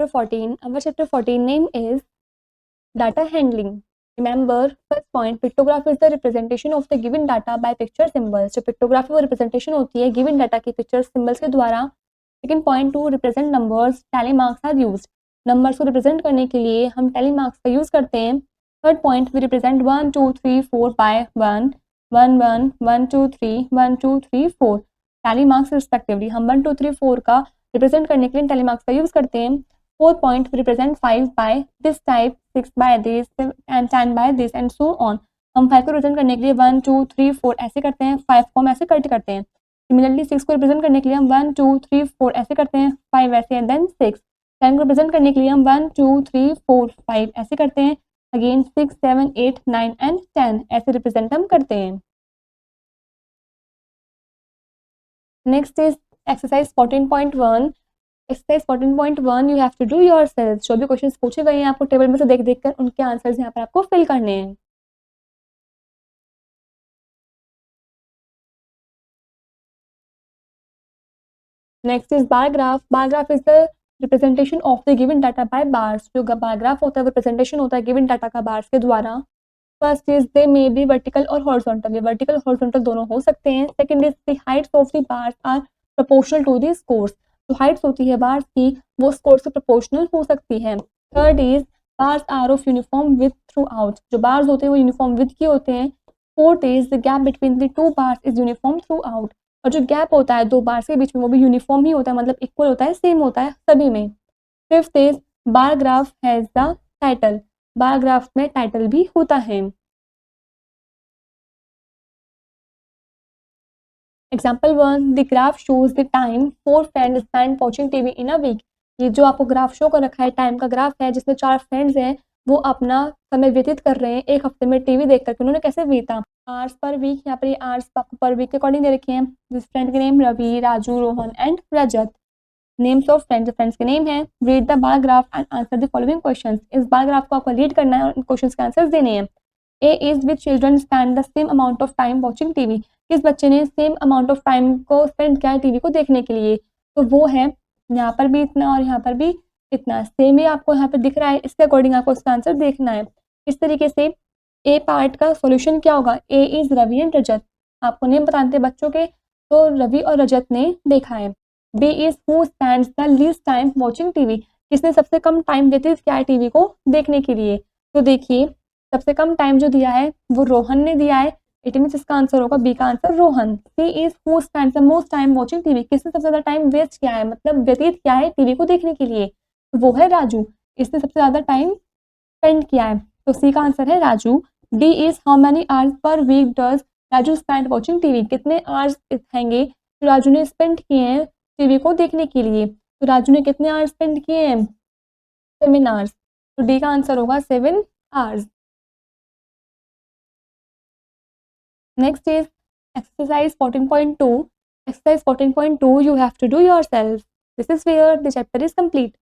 14. Our chapter 14 name is data handling. Remember, first point, pictograph is the representation of the given data by picture symbols. जो pictograph है वो representation होती है given data की picture symbols के द्वारा. Second point, to represent numbers, tally marks are used. numbers को represent करने के लिए हम tally marks का use करते हैं. Third point, we represent 1 2 3 4 by 1 1 1 1 2 3 1 2 3 4 tally marks respectively. हम 1 2 3 4 का रिप्रेजेंट करने के लिए tally marks का यूज करते हैं. Fourth point, represent 5 by this type, 6 by this and 10 by this and so on. हम 5 को रिप्रेजेंट करने के लिए 1 2 3 4 ऐसे करते हैं, 5 को हम ऐसे कट करते हैं. सिमिलरली 6 को रिप्रेजेंट करने के लिए हम 1 2 3 4 ऐसे करते हैं, 5 ऐसे एंड देन 6. 10 को रिप्रेजेंट करने के लिए हम 1 2 3 4 5 ऐसे करते हैं, अगेन 6 7 8 9 एंड 10 ऐसे रिप्रेजेंट हम करते हैं. Next is exercise 14.1. Exercise 14.1 you have to do yourself. जो भी क्वेश्चंस पूछे गए हैं आपको टेबल में से देख देख कर उनके आंसर्स यहाँ पर आपको फिल करने हैं. Next is bar graph. Bar graph is the representation of the given data by bars. जो बार ग्राफ होता है वो रिप्रेजेंटेशन होता है गिवन डाटा का बार्स के द्वारा. First is they may be vertical और हॉरिजॉन्टल. ये वर्टिकल हॉरिजॉन्टल दोनों हो सकते हैं. Second is the heights of the bars are proportional to the scores. जो हाइट्स होती है बार्स की वो स्कोर से प्रोपोर्शनल हो सकती है. Third is bars are of uniform width throughout. जो बार्स होते हैं वो यूनिफॉर्म विथ के होते हैं. Fourth is the gap between the two bars is uniform throughout. और जो गैप होता है दो बार्स के बीच में वो भी यूनिफॉर्म ही होता है, मतलब इक्वल होता है, सेम होता है सभी में. Fifth is bar graph has the title. Bar graph में टाइटल भी होता है. Example 1, the graph shows the time 4 friends spend watching TV in a week. ये जो आपको ग्राफ शो कर रखा है टाइम का ग्राफ है जिसमें 4 फ्रेंड्स हैं वो अपना समय व्यतीत कर रहे हैं एक हफ्ते में टीवी देख करके. उन्होंने कैसे बीता, आवर्स पर वीक. यहाँ पर ये आवर्स आपको पर वीक के अकॉर्डिंग दे रखे हैं. जिस फ्रेंड के name Ravi, Raju, Rohan and Rajat. Names of friends, friends के नेम है. Read the bar graph and answer the following questions. इस बार ग्राफ को आपको रीड करना है और क्वेश्चंस के आंसर्स देने हैं. A is which children spend the same amount of time watching TV. किस बच्चे ने सेम अमाउंट ऑफ टाइम को स्पेंड किया है टीवी को देखने के लिए. तो वो है यहाँ पर भी इतना और यहाँ पर भी इतना, सेम ही आपको यहाँ पर दिख रहा है. इसके अकॉर्डिंग आपको इसका आंसर देखना है. इस तरीके से ए पार्ट का सॉल्यूशन क्या होगा, ए इज रवि एंड रजत. आपको नेम बताते हैं बच्चों के, तो रवि और रजत ने देखा है. B is who spends the least time watching TV. किसने सबसे कम टाइम व्यतीत किया है टीवी को देखने के लिए. तो देखिए सबसे कम टाइम जो दिया है वो रोहन ने दिया है. इट मीन्स इसका आंसर होगा बी का answer Rohan. C is who spends the most time watching TV. किसने सबसे ज्यादा टाइम वेस्ट किया है, मतलब व्यतीत किया है टीवी को देखने के लिए, तो वो है राजू. इसने सबसे ज्यादा टाइम स्पेंड किया है, तो सी का आंसर है Raju. D is how many hours per week does Raju spend watching TV. कितने आवर्स रहेंगे जो राजू ने स्पेंड किए हैं टीवी को देखने के लिए. तो राजू ने कितने आवर्स स्पेंड किए हैं, 7 आवर्स. तो डी का आंसर होगा 7 hours. Next is exercise 14.2. Exercise 14.2 you have to do yourself. This is where the chapter is complete.